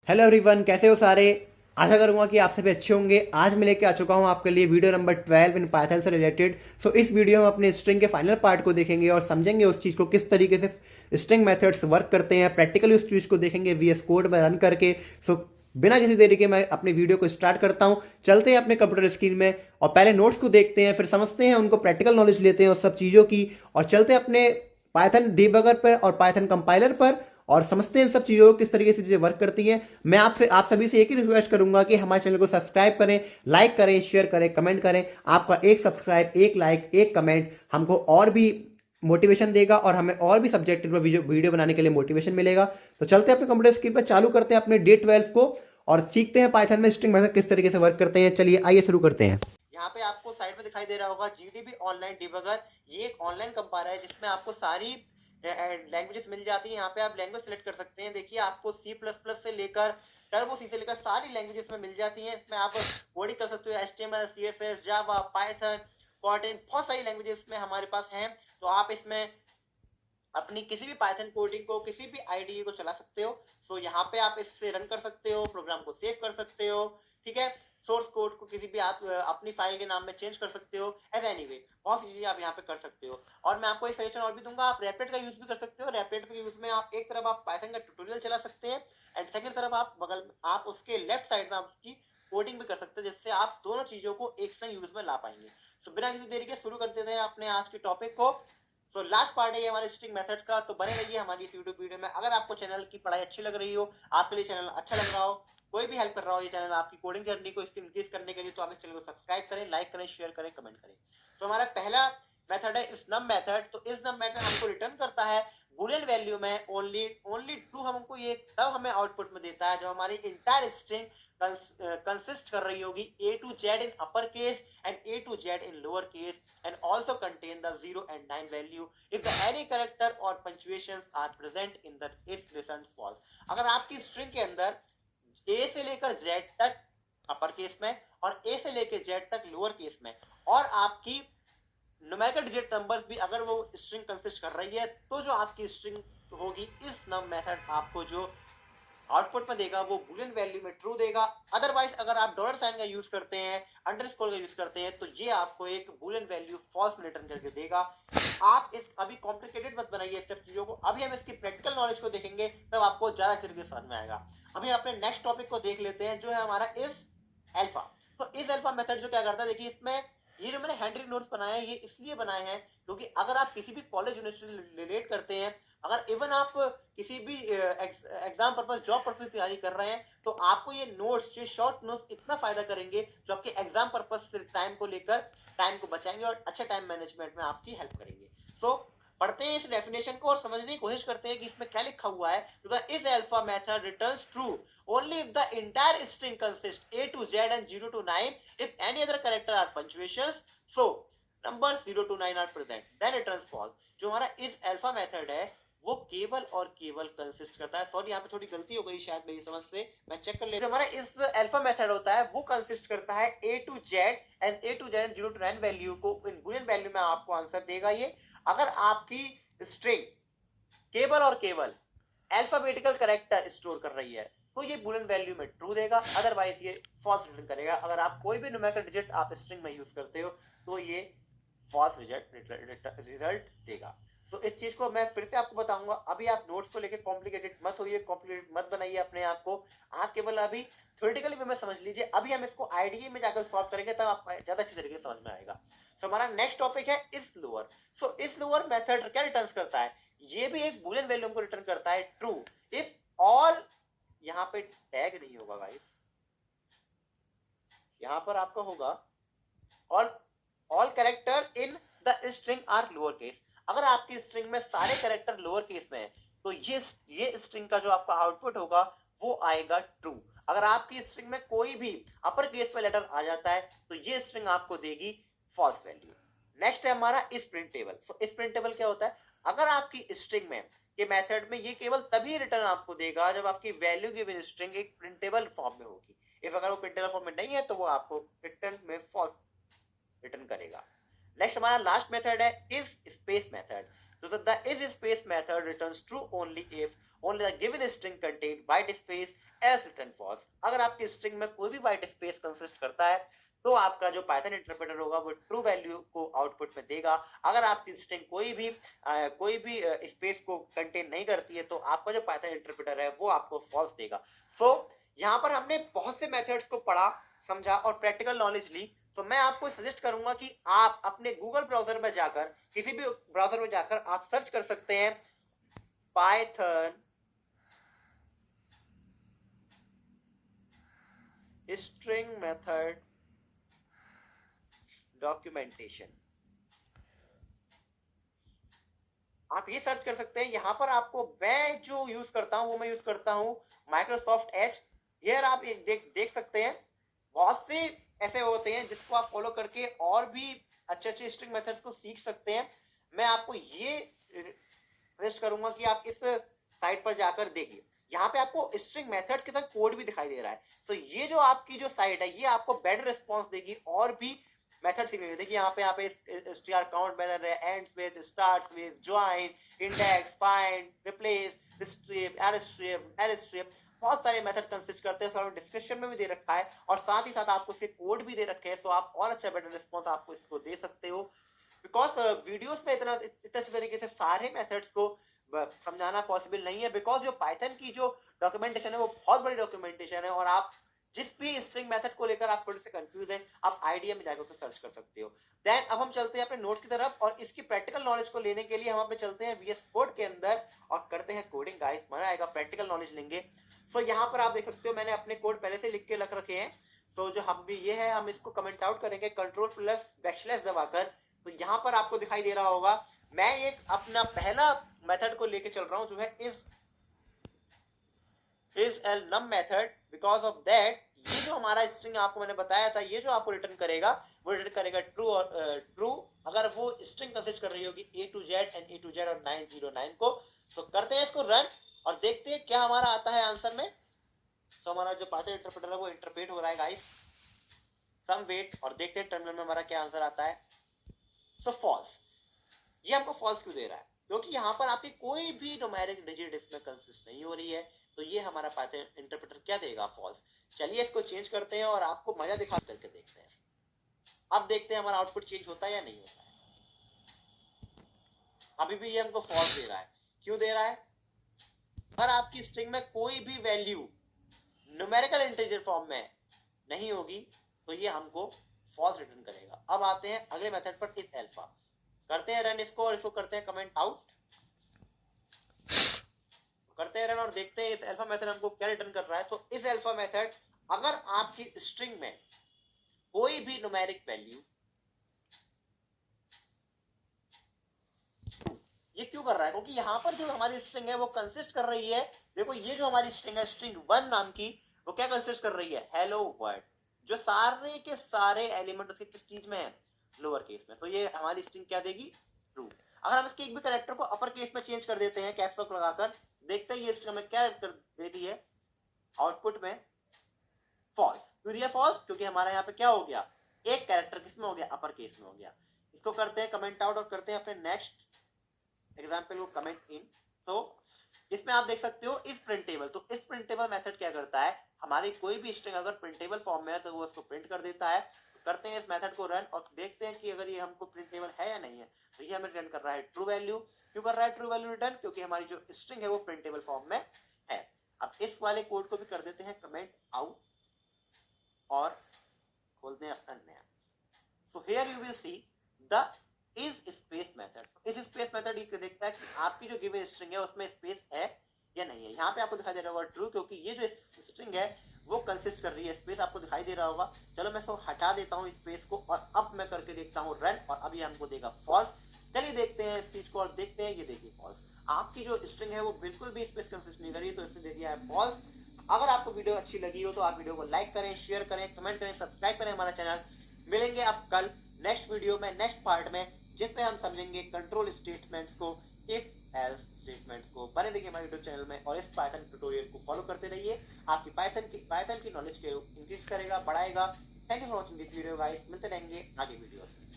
Hello everyone, कैसे हो सारे। आशा करूंगा कि आप सभी अच्छे होंगे। आज मैं लेके आ चुका हूं आपके लिए वीडियो नंबर 12 इन पाइथन से रिलेटेड। सो इस वीडियो में अपने स्ट्रिंग के फाइनल पार्ट को देखेंगे और समझेंगे उस चीज़ को किस तरीके से स्ट्रिंग मेथड्स वर्क करते हैं। प्रैक्टिकली उस चीज़ को देखेंगे VS कोड में रन करके। सो बिना किसी देरी के मैं अपने वीडियो को स्टार्ट करता हूं। चलते हैं अपने कंप्यूटर स्क्रीन में और पहले नोट्स को देखते हैं, फिर समझते हैं उनको, प्रैक्टिकल नॉलेज लेते हैं उस सब चीज़ों की, और चलते हैं अपने पाइथन डीबगर पर और पाइथन कंपाइलर पर और समझते हैं इन सब चीज़ों को किस तरीके से चीज़ें वर्क करती हैं। मैं आप सभी से एक ही रिक्वेस्ट करूंगा कि हमारे चैनल को सब्सक्राइब करें, लाइक करें, शेयर करें, कमेंट करें। आपका एक सब्सक्राइब, एक लाइक, एक कमेंट हमको और भी मोटिवेशन देगा और हमें और भी सब्जेक्ट पर वीडियो बनाने के लिए मोटिवेशन मिलेगा। तो चलते हैं अपने कंप्यूटर स्क्रीन पर, चालू करते हैं अपने डे 12 को और सीखते हैं पाइथन में स्ट्रिंग मेथड किस तरीके से वर्क करते हैं। चलिए आइए शुरू करते हैं। यहाँ पे आपको साइड में दिखाई दे रहा होगा GDB ऑनलाइन डिबगर। ये एक ऑनलाइन कंपाइलर है जिसमें आपको सारी लैंग्वेजेस मिल जाती है। यहाँ पे आप लैंग्वेज सेलेक्ट कर सकते हैं। देखिए आपको C++ से लेकर टर्बो सी से लेकर सारी लैंग्वेजेस में मिल जाती हैं। इसमें आप कोडिंग कर सकते हो, HTML, CSS, जावा, पाइथन, कॉटन, बहुत सारी लैंग्वेजेस में हमारे पास हैं। तो आप इसमें अपनी किसी भी पाइथन कोडिंग को, किसी भी आईडीई को चला सकते हो। सो यहाँ पे आप इससे रन कर सकते हो, प्रोग्राम को सेव कर सकते हो, ठीक है। सोर्स कोड को किसी भी आप अपनी फाइल के नाम में चेंज कर सकते हो। एज एनीवे बहुत सी चीजें आप यहाँ पे कर सकते हो। और मैं आपको एक सजेशन और भी दूंगा, आप रैपिड का यूज भी कर सकते हो। रैपिड के यूज में आप एक तरफ आप पाइथन का ट्यूटोरियल चला सकते हैं एंड सेकंड तरफ आप बगल आप उसके लेफ्ट साइड में आप उसकी कोडिंग भी कर सकते हैं, जिससे आप दोनों चीजों को एक संग यूज में ला पाएंगे। तो बिना किसी देरी के शुरू कर देते हैं अपने आज के टॉपिक को। तो लास्ट पार्ट है ये हमारे स्ट्रिंग मेथड का। तो बने रहिए हमारी इस यूट्यूब वीडियो में। अगर आपको चैनल की पढ़ाई अच्छी लग रही हो, आपके लिए चैनल अच्छा लग रहा हो, कोई भी हेल्प कर रहा हो ये चैनल आपकी कोडिंग जर्नी को इंक्रीज करने के लिए, तो आप इस चैनल को सब्सक्राइब करें, लाइक करें, शेयर करें, कमेंट करें। तो हमारा पहला मेथड है इस नम मेथड। तो इस नम मेथड हमको रिटर्न करता है बुलियन वैल्यू में ओनली ट्रू। हमको ये तब हमें आउटपुट में देता है जब हमारी इंटायर स्ट्रिंग कंसिस्ट कर रही होगी A to Z in upper case and A to Z in lower case and also contain the 0 and 9 value if the any character or punctuations are present in the if returns false। अगर आपकी string के अंदर A से लेकर Z तक upper case में और A से लेकर Z तक लोअर केस में और आपकी न्यूमेरिकल डिजिट नंबर्स भी अगर वो स्ट्रिंग कंसिस्ट कर रही है, तो जो आपकी स्ट्रिंग होगी इस नम मेथड आपको जो आउटपुट में देगा वो बुलियन वैल्यू में ट्रू देगा। अदरवाइज अगर आप डॉलर साइन का यूज करते हैं, अंडरस्कोर का यूज करते हैं, तो ये आपको एक बुलियन वैल्यू फॉल्स में रिटर्न करके देगा। आप इस अभी कॉम्प्लिकेटेड मत बनाइए इस सब चीजों को। अभी हम इसकी प्रैक्टिकल नॉलेज को देखेंगे, तब आपको ज्यादा अच्छे तरीके से समझ में आएगा। अभी अपने नेक्स्ट टॉपिक को देख लेते हैं जो है हमारा इस अल्फा। तो इस अल्फा मेथड जो क्या करता है, देखिए इसमें ये जो मैंने हैंडरिक नोट्स बनाए हैं ये इसलिए बनाए हैं क्योंकि अगर आप किसी भी कॉलेज यूनिवर्सिटी रिलेट करते हैं, अगर इवन आप किसी भी एग्जाम पर्पस, जॉब पर्पस तैयारी कर रहे हैं, तो आपको ये नोट्स, ये शॉर्ट नोट्स इतना फायदा करेंगे जो आपके एग्जाम पर्पस से टाइम को लेकर टाइम को बचाएंगे और अच्छे टाइम मैनेजमेंट में आपकी हेल्प करेंगे। सो पढ़ते हैं इस डेफिनेशन को और समझने की कोशिश करते हैं कि इसमें क्या लिखा हुआ है। तो the is alpha method returns true only if the entire string consists A to Z and 0 to 9 if any other character are punctuations, so numbers 0 to 9 are present, then returns false। जो हमारा इस alpha method है वो केवल और केवल consist करता है, सॉरी यहाँ पे थोड़ी गलती हो गई शायद मेरी समझ से, मैं चेक कर लेता हूं। हमारा इस अल्फा मेथड होता है वो कंसिस्ट करता है A to Z and A to Z and 0 to 9 value को इन बुलियन वैल्यू में आपको आंसर देगा ये। अगर आपकी स्ट्रिंग केवल और केवल अल्फाबेटिकल कैरेक्टर स्टोर कर रही है तो ये बुलियन वैल्यू में ट्रू देगा, अदरवाइज ये फॉल्स रिटर्न करेगा। अगर आप कोई भी न्यूमेरिकल डिजिट आप स्ट्रिंग में यूज करते हो तो ये फॉल्स रिजल्ट देगा। सो इस चीज को मैं फिर से आपको बताऊंगा। अभी आप नोट्स को लेके कॉम्प्लिकेटेड मत होइए, कॉम्प्लिकेटेड मत बनाइए अपने आप को। आप केवल अभी थ्योरेटिकली में समझ लीजिए। अभी हम इसको आईडीई में जाकर सॉल्व करेंगे, तब आपको ज्यादा अच्छी तरीके से समझ में आएगा। सो हमारा नेक्स्ट टॉपिक है इस लोअर। सो इस लोअर मेथड क्या रिटर्न करता है, ये भी एक बुलियन वैल्यू को रिटर्न करता है ट्रू इफ ऑल, यहाँ पे टैग नहीं होगा गाइस, यहाँ पर आपका होगा all character in the string are lower case. अगर आपकी स्ट्रिंग में सारे कैरेक्टर लोअर केस में है तो ये स्ट्रिंग का जो आपका आउटपुट होगा वो आएगा ट्रू। अगर आपकी स्ट्रिंग में कोई भी अपर केस में लेटर आ जाता है तो ये स्ट्रिंग आपको देगी फॉल्स वैल्यू। नेक्स्ट है हमारा इस प्रिंट टेबल। सो इस प्रिंट टेबल क्या होता है, अगर आपकी स्ट्रिंग में ये मेथड में ये केवल तभी रिटर्न आपको देगा जब आपकी वैल्यू गिवन स्ट्रिंग एक प्रिंटेबल फॉर्म में होगी। इफ अगर वो प्रिंटेबल फॉर्म में नहीं है तो वो आपको रिटर्न में फॉल्स रिटर्न करेगा। नेक्स्ट हमारा लास्ट मेथड है इस space method. So the is space method returns true only if only the given string contained white space as written false. अगर आपकी स्ट्रिंग में कोई भी white space कंसिस्ट करता है तो आपका जो पाइथन इंटरप्रेटर होगा वो ट्रू वैल्यू को आउटपुट में देगा। अगर आपकी स्ट्रिंग कोई भी स्पेस को कंटेन नहीं करती है तो आपका जो पाइथन इंटरप्रेटर है वो आपको फॉल्स देगा। सो यहाँ पर हमने बहुत से मेथड्स को पढ़ा, समझा और प्रैक्टिकल नॉलेज ली। तो मैं आपको सजेस्ट करूंगा कि आप अपने गूगल ब्राउजर में जाकर, किसी भी ब्राउजर में जाकर आप सर्च कर सकते हैं पाइथन स्ट्रिंग मेथड डॉक्यूमेंटेशन। आप ये सर्च कर सकते हैं। यहां पर आपको मैं जो यूज करता हूं वो मैं यूज करता हूं माइक्रोसॉफ्ट एज। यार आप देख सकते हैं बहुत से ऐसे होते हैं जिसको आप फॉलो करके और भी अच्छे स्ट्रिंग मेथड्स को सीख सकते हैं। मैं आपको ये सजेस्ट करूंगा कि आप इस साइट पर जाकर देखिए। यहाँ पे आपको स्ट्रिंग मेथड्स के साथ कोड भी दिखाई दे रहा है। तो ये जो आपकी जो साइट है ये आपको बेटर रिस्पॉन्स देगी और भी मेथड सीखने। देखिए यहाँ पे str काउंट मेथड है, ends with, starts with, join, index, find, replace, strip, L strip, बहुत सारे मेथड कंसिस्ट करते हैं। सो डिस्क्रिप्शन में भी दे रखा है और साथ ही साथ आपको इसके कोड भी दे रखे हैं। सो आप और अच्छा बेटर रिस्पॉन्स आपको इसको दे सकते हो। बिकॉज वीडियोस में इतने तरीके से सारे मेथड्स को समझाना पॉसिबल नहीं है। बिकॉज जो पाइथन की जो डॉक्यूमेंटेशन है वो बहुत बड़ी डॉक्यूमेंटेशन है और आप जिस भी स्ट्रिंग मेथड को लेकर आप थोड़े से कंफ्यूज हैं आप आईडिया में जाकर उसको सर्च कर सकते हो। देन अब हम चलते हैं अपने नोट्स की तरफ और इसकी प्रैक्टिकल नॉलेज को लेने के लिए हम अपने चलते हैं VS कोड के अंदर और करते हैं कोडिंग। गाइस मजा आएगा, प्रैक्टिकल नॉलेज लेंगे। सो यहाँ पर आप देख सकते हो मैंने अपने कोड पहले से लिख के रख रखे हैं। सो जो हम भी ये है हम इसको कमेंट आउट करेंगे Ctrl+\/ दबाकर। तो यहाँ पर आपको दिखाई दे रहा होगा मैं एक अपना पहला मेथड को लेके चल रहा हूँ जो है is num method. Because of that ये जो हमारा स्ट्रिंग आपको मैंने बताया था ये जो आपको रिटर्न करेगा वो रिटर्न करेगा ट्रू और ट्रू अगर वो स्ट्रिंग कंसिस्ट कर रही होगी A to Z and A to Z और 909 को। तो करते हैं इसको रन और देखते हैं क्या हमारा आता है आंसर में। तो हमारा जो पाइथन इंटरप्रेटर है वो इंटरप्रेट हो रहा है गाइस। सम वेट और देखते हैं टर्मिनल में हमारा क्या आंसर आता है। सो फॉल्स। ये हमको फॉल्स क्यों दे रहा है? क्योंकि यहाँ पर आपकी कोई भी न्यूमेरिक डिजिट इसमें कंसिस्ट नहीं हो रही है। तो ये हमारा पाइथन इंटरप्रेटर क्या देगा? फॉल्स। चलिए इसको चेंज करते हैं और आपको मजा दिखा करके देखते हैं। अब देखते हैं हमारा आउटपुट चेंज होता है या नहीं होता है। अभी भी ये हमको फॉल्स दे रहा है। क्यों दे रहा है? अगर आपकी स्ट्रिंग में कोई भी वैल्यू न्यूमेरिकल इंटीजर फॉर्म में नहीं होगी तो ये हमको फॉल्स रिटर्न करेगा। अब आते हैं अगले मेथड पर इस अल्फा। करते हैं रन इसको और इसको करते हैं कमेंट आउट। करते हैं रन और देखते हैं इस अल्फा मेथड हमको क्या रिटर्न कर रहा है। तो इस अल्फा मेथड अगर आपकी स्ट्रिंग में कोई भी न्यूमेरिक वैल्यू, ये क्यों कर रहा है? क्योंकि यहाँ पर जो हमारी स्ट्रिंग है वो कंसिस्ट कर रही है। देखो ये जो हमारी स्ट्रिंग है स्ट्रिंग 1 नाम की वो क्या कंसिस्ट कर रही है? Hello world. जो सारे के सारे एलिमेंट उसके किस चीज में है? लोअर केस में। तो ये हमारी स्ट्रिंग क्या देगी? ट्रू। अगर हम इसके एक भी कैरेक्टर को अपर केस में चेंज कर देते हैं कैप्स लॉक लगाकर, देखते हैं ये स्ट्रिंग में क्या कर देती है आउटपुट में? फॉल्स। क्यों दिया फॉल्स? क्योंकि हमारा यहाँ पे क्या हो गया? एक कैरेक्टर किस में हो गया? अपर केस में हो गया। इसको करते हैं कमेंट आउट और करते हैं अपने नेक्स्ट एग्जाम्पल को कमेंट इन। सो इसमें आप देख सकते हो इस प्रिंटेबल। तो इस प्रिंटेबल मेथड क्या करता है? हमारी कोई भी स्ट्रिंग अगर प्रिंटेबल फॉर्म में है तो वो उसको प्रिंट कर देता है। तो करते हैं इस मेथड को रन और देखते हैं कि अगर ये हमको प्रिंटेबल है या नहीं है। तो ये हमें रिटर्न कर रहा है ट्रू वैल्यू। क्यों कर रहा है ट्रू वैल्यू रिटर्न? क्योंकि हमारी जो स्ट्रिंग है वो प्रिंटेबल फॉर्म में है। अब इस वाले कोड को भी कर देते हैं कमेंट आउट और खोलते हैं अपना नया। So here you will see the is space method. इस स्पेस मेथड ये देखता है कि आपकी जो गिवन स्ट्रिंग है उसमें स्पेस है या नहीं है। यहाँ पे आपको दिखाई दे रहा होगा ट्रू, क्योंकि ये जो स्ट्रिंग है वो कंसिस्ट कर रही है। स्पेस आपको दिखाई दे रहा होगा। चलो मैं इसको हटा देता हूँ स्पेस को और अब मैं करके देखता हूँ रन और अभी हमको देगा फॉल्स। चलिए देखते हैं इस चीज को और देखते हैं। ये देखिए फॉल्स। आपकी जो स्ट्रिंग है वो बिल्कुल भी स्पेस कंसिस्ट नहीं कर रही, तो इससे दे दिया है फॉल्स। अगर आपको वीडियो अच्छी लगी हो तो आप वीडियो को लाइक करें, शेयर करें, कमेंट करें, सब्सक्राइब करें हमारा चैनल। मिलेंगे अब कल नेक्स्ट वीडियो में, नेक्स्ट पार्ट में, जिसमें हम समझेंगे कंट्रोल स्टेटमेंट्स को, इफ एल्स स्टेटमेंट्स को। बने देखिए हमारे यूट्यूब चैनल में और इस पाइथन ट्यूटोरियल को फॉलो करते रहिए। आपकी पाइथन की नॉलेज को इंक्रीज करेगा, बढ़ाएगा। Thank you for watching this video guys. मिलते रहेंगे आगे वीडियोस में।